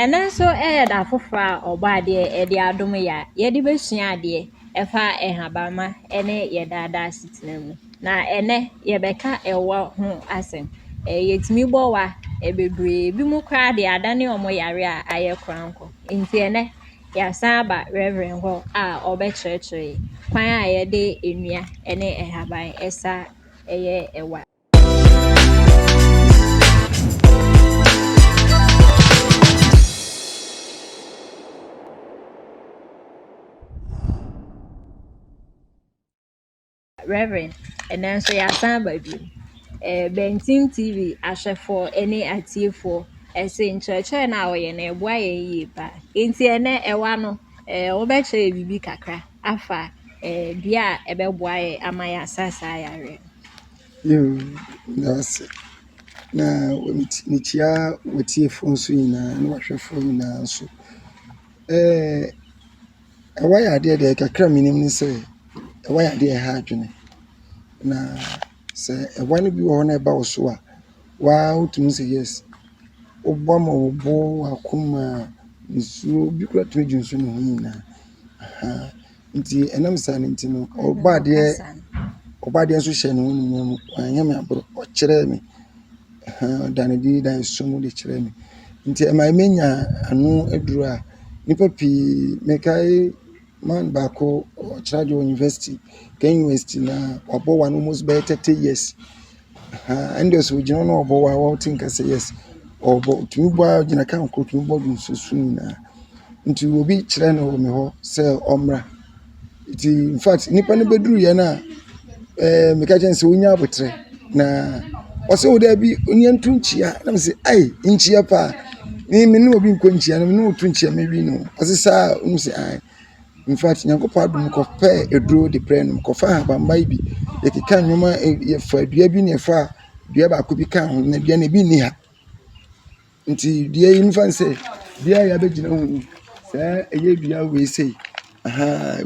ɛno nso yɛ da foforɔ a ɔbɔ adeɛ de adom yɛ a yɛde bɛsua adeɛ ɛfa nhabamma ne yɛ daadaa asetena mu. Na ɛnɛ yɛbɛka ɛwɔ ho asɛm. Yɛtumi bɔ wa bebree. Binom koraa de adane wɔn yare a ayɛ korankɔ. Nti ɛnɛ yɛasan aba Reverend hɔ a ɔbɛkyerɛkyerɛ kwan a yɛde nnua ne nhaban ɛsa ɛyɛ ɛwa. Reverend, and then so yɛasan aba bio. Bentim TV ahwɛfoɔ ne atiefoɔ ɛsɛ nkyerɛkyerɛ no a wɔyɛ no ɛboa yɛn yie paa. Nti ɛnɛ ɛwa no wobɛkyerɛ biribi kakra afa dua a ɛbɛboa yɛn ama yɛn asasa ayareɛ. That's na nikyia watiefoɔ nso nyinaa na wahwɛfoɔ nyinaa nso. Ɛwa yɛ adeɛ deɛ kakra menim ne sɛ ɛwa yɛ adeɛ ɛha adwene. Na sɛ ɛwa no bi wɔ hɔ na ɛba wo so a wotumi sɛ yes. Wobɔ ma wo bo akoma nsuo bi kora tumi gye nsuo ne ho nyinaa. Nti ɛnam saa no nti no ɔbɔ adeɛ nso hyɛ ne ho nyinaa wanyɛ me aboro ɔkyerɛ me. Danedi dan som de kyerɛ me. Nti ɛma menya ano aduru a nipa pii mekai man baako ɔkyerɛ de university Ken University na wabɔ one almost by 30 years. And so we don't know about what think I say yes. Or to buy in a count to body so soon. Into will be channel me ho say omra. It in fact nipa ne bedru ye na mekajen se wonya abotre na ose wo da bi onye ntunchia na me say ai nchia pa ni me ne obi nkonchia na me ne otunchia me wi no ose sa unu say ai. In fact, Nyankopɔn adom kɔpɛ eduro de brɛ no kɔfa habamba bi yɛkeka nnwoma yɛfa dua bi ne yɛfa dua baako bi ka ho na dua ne bi ni ha nti dua yi mfa sɛ dua ya bɛgyina ho sɛ ɛyɛ dua wei sei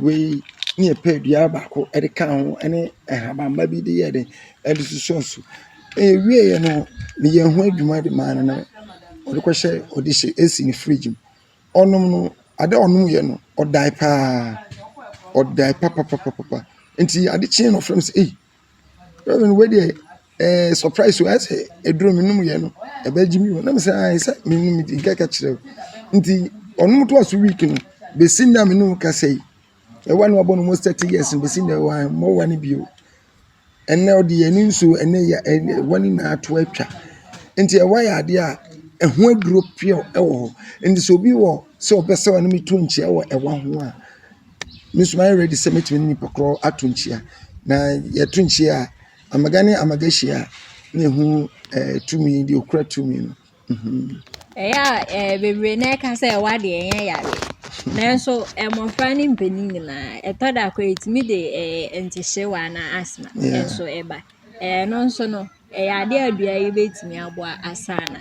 wei ne yɛpɛ dua baako de ka ho ne habamba bi de yɛ de susu wie yɛ no ne yɛn ho adwuma de maa no na ɔde kɔhyɛ ɔde hyɛ esi ne fridge mu ɔnom no ade ɔnom yɛ no ɔdai papa nti ade kye no from say Reverend we dey surprise we say eduro minum yɛ no ɛbɛgye mi na me say ai say minum di kaka kyerɛ nti ɔnom to aso week no besi na minum ka say ɛwa no abɔ no most 30 years besi na ɛwa mo wa ne bio ɛnɛ ɔde yɛ ni nso ɛnɛ yɛ wani na ato atwa nti ɛwa yɛ ade a ɛho aduro pio ɛwɔ hɔ nti so bi wɔ sɛ ɔbɛsɛ wa no meto nkyia wɔ ɛwa ho a mesuma ready sɛ metumi ne nipa korɔ ato nkyia na yɛto nkyia a amagahyia na ɛhu tumi de okura tumi no ɛyɛ bebree na ɛka sɛ ɛwa deɛ ɛnyɛ yare nanso mmɔfra ne mpanin nyinaa ɛtɔ da kɔ ɛtumi de ntyehyewa na asthma nso ɛba no nso no ɛyɛ adeɛ adua yi bɛtumi aboa asa na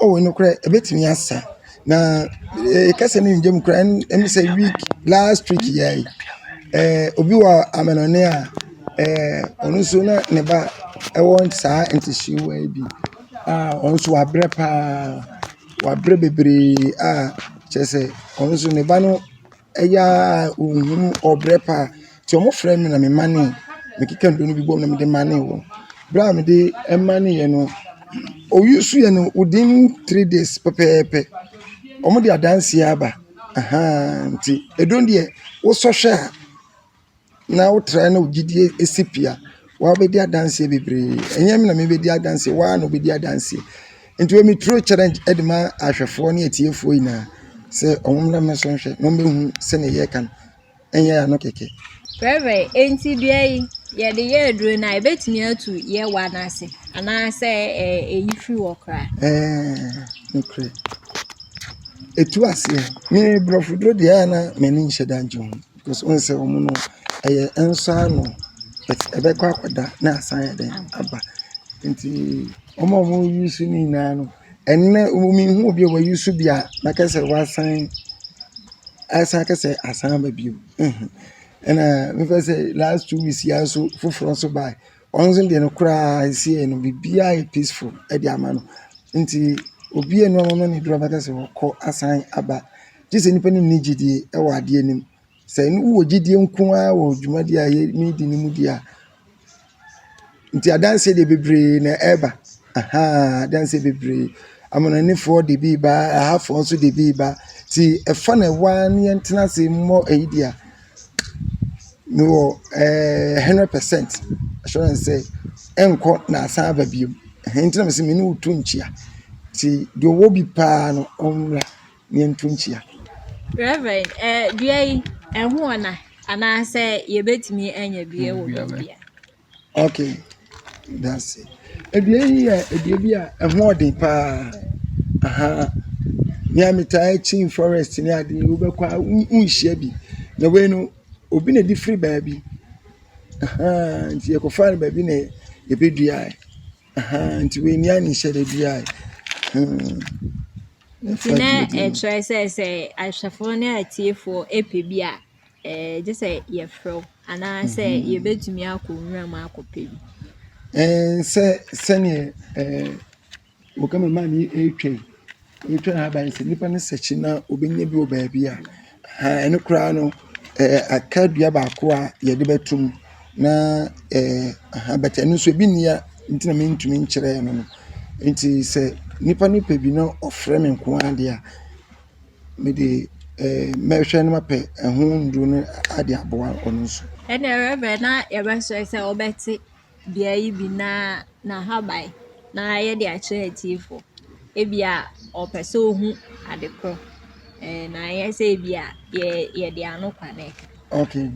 no kora ɛbɛtumi asa na kasa ne njem kora em say week last week yai obi wa amenone a onu so na ne ba ɛwɔ saa ntishiwa bi onu so wabrɛ bebre kyese onu so ne ba no ɛya ohunu obrɛ pa ti omo frɛ me na me mane me kika ndo no bi bom na me de mane wo bra me de emane ye no o yusu ye no within 3 days pepepe omo de adanse aba nti edon de wo sohwe a na wo try na ogidie esipia wa be de adanse bebre enyem na me be de adanse wa na be de adanse nti we me true challenge edema ahwefo na etiefo ina se omo na me so hwe no me hu se ne ye kan enye ya no keke Reverend enti dua yi ye de ye eduro na ebetumi atu ye wa na ase ana se eyi free workra okay etu ase me brofudro de na mani nhye danjo because on say omo no eye ensa no ebekọ akwada na asan ya den aba nti omo yusu ni na no enne omo hu obi wa yusu bia na kase wasan asa kase asan ba bio ena me fa say last 2 weeks ya so foforo so by onzo de no kura see no bibia peaceful e di ama no nti obi enu ama ne duro baka se wokọ asan aba gye nipa ne ni gidie e wɔ ade anim sɛ no wo gidie nko a wɔ dwumadi a ye mi di ne mu di a nti adanse de bebree na eba adanse bebree amonanefo de bi ba ahafo nso de bi ba ti ɛfa na ɛwa ne yɛntena se mmɔ ɛyi a no 100% assurance say enko na asan aba biom nti na me se me ne wotu nkyia ti de wo bi pa no omra ne ntu nkyia. Reverend, dua yi ɛho ona anaasɛ yɛbɛtumi anya bie wɔ bia. Okay, that's it. Edua yi edua bi a ɛho ɔden pa ne amita chin forest ne ade wo bɛkwa unhyia bi na we no obi na di free baabi nti yɛkɔfa no baabi na yɛbɛdua nti we ni ani hyɛ da dua nti na ɛkyerɛ sɛ ahwɛfoɔ ne atiefoɔ ɛpɛ bi a gye sɛ yɛfrɛ anaasɛ yɛbɛtumi akɔ nwura mu akɔpɛ bi sɛneɛ wɔkama ma ne ɛtwa ha ban sɛ nipa no sɛkyi na obɛnya bi wɔ baabi a ɛno koraa no aka dua baako a yɛde bɛtom na bɛtɛ no nso ebi nnia nti na mentumi nkyerɛ no no nti sɛ nipa no pɛ bi na ɔfrɛ me nko ade a mede mɛhwɛ no mapɛ ɛho nduro no ade aboa ɔno nso ɛnna rɛbɛ na yɛbɛsɛ sɛ ɔbɛte bea yi bi na haban na yɛde akyerɛ atiefo ebi a ɔpɛ sɛ ohu ade korɔ na yɛ sɛ ebi a yɛde ano kwane. Okay.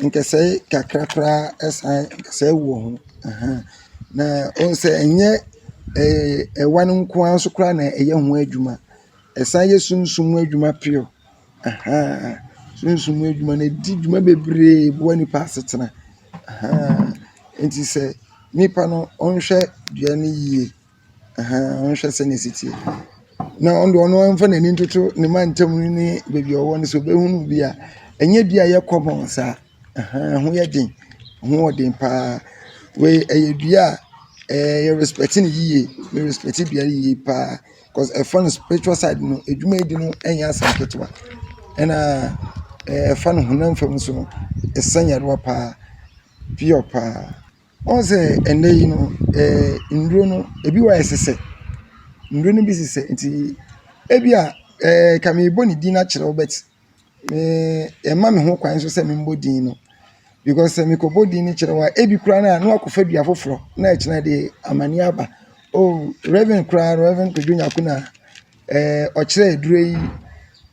Nkɛsɛ kakra koraa ɛsan nkɛsɛ wɔ ho na on sɛ ɛnyɛ ɛwa no nko ara so koraa na ɛyɛ ho adwuma ɛsan yɛ sunsum adwuma pio sunsum adwuma na di dwuma bebree boa nipa asetena nti sɛ nipa no ɔnhwɛ dua no yie ɔnhwɛ sɛ ne sitie na ɔno ɔmfa n'ani ntoto ne mantam ne baabi ɔwɔ no sɛ ɔbɛhunu bi a ɛnyɛ dua yɛ kɔmɔn saa ho yɛ den ho ɔden paa we ɛyɛ dua a yɛ respect ne yie me respect dua yie paa because ɛfa no spiritual side no edwuma yi di no ɛnyɛ asɛm ketewa ɛna ɛfa no honam fam so no ɛsɛ nyarewa paa pure paa ɔn sɛ ɛnɛ yi no nduro no ebi wɔ ɛsesɛ nduro no bi sesɛ nti ebi a kame bɔ ne din akyerɛ wo bet ɛma me ho kwan so sɛ me mbɔ din no because me ko bɔ din ni kyerɛ wa ebi kura na akɔfa dua foforɔ na ɛkyerɛ de amani aba reverend kura reverend Kwadwo Nyakuna ɔkyerɛ eduro yi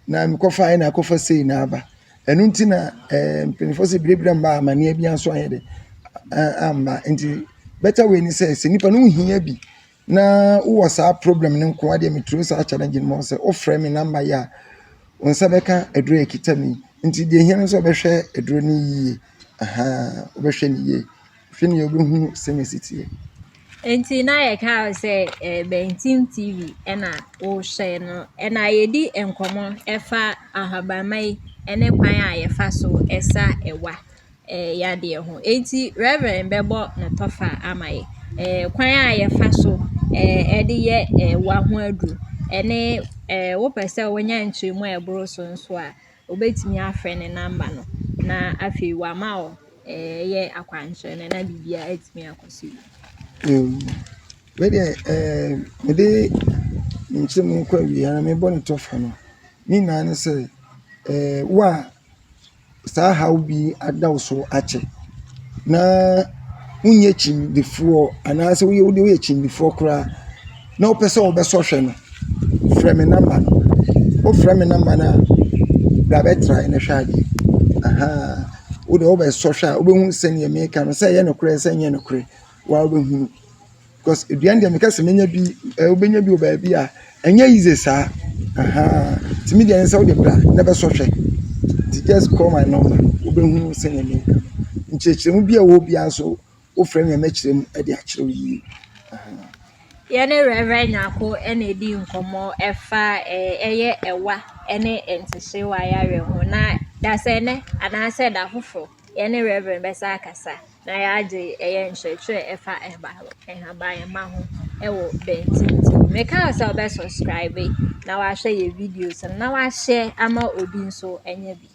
na me kɔfa ai na akɔfa sei na aba ɛno nti na mpanyinfoɔ sɛ birebire mba amani bi anso ayɛ de amba nti better way ni sɛ nipa no nhia bi na wo saa problem ne nko ade metro saa challenge no mo sɛ ofrɛ me number ya onsa bɛka aduro ekita mi nti de hia no sɛ ɔbɛhwɛ aduro no yie ɔbɛhwɛ ne yie hwɛ ne ɔbɛhu sɛ ne sitie nti na yɛ ka sɛ Bentim TV ɛna wo hyɛ no ɛna yɛdi nkɔmɔ ɛfa ahabamai ɛne kwan a yɛfa so ɛsa ɛwa yadeɛ ho enti reverend bɛbɔ ne tɔfa ama yɛ kwan a yɛfa so ɛde yɛ wa ho aduru ɛne wopɛ sɛ wonya nkyerɛmu a ɛboro so nso a obetumi afrɛ ne number no na afei wama wo yɛ akwankyerɛ no na bibia atumi akɔso wede mede nkyerɛmu kɔ awia na mebɔ ne tɔfa no ne nyinaa ne sɛ wo a saa haw bi adaw so akyɛ na wonyɛ kyimdifoɔ anaasɛ woyɛ kyimdifoɔ koraa na wopɛ sɛ wobɛsɔhwɛ no frɛ me number no wofrɛ me number no a bra bɛtra ne hwɛ adeɛ wode wobɛsɔhwɛ a wobɛhu sɛneɛ meka no sɛ ɛyɛ nokorɛ sɛ ɛnyɛ nokorɛ wa wobɛhu because aduane deɛ meka sɛ menya bi wobɛnya bi wɔ baabi a ɛnyɛ easy saa timi deɛ ne sɛ wode bra na bɛsɔhwɛ just call my number wobɛhu sɛneɛ meka nkyerɛkyerɛmu bi a wɔ bia nso wofrɛ me a mɛkyerɛmu de akyerɛ wo yie yɛne Reverend Nyako ɛna edi nkɔmɔ ɛfa ɛyɛ ɛwa ɛne ntehyewa yare ho na da sɛ ne anaasɛ da foforɔ yɛne Reverend bɛsa akasa na yɛagye ɛyɛ nkyerɛkyerɛ ɛfa ɛhaban ho ɛwɔ Bɛntintim. Meka sɛ wobɛ subscribe na wahwɛ yɛ videos no na wahyɛ ama obi nso ɛnyɛ bi.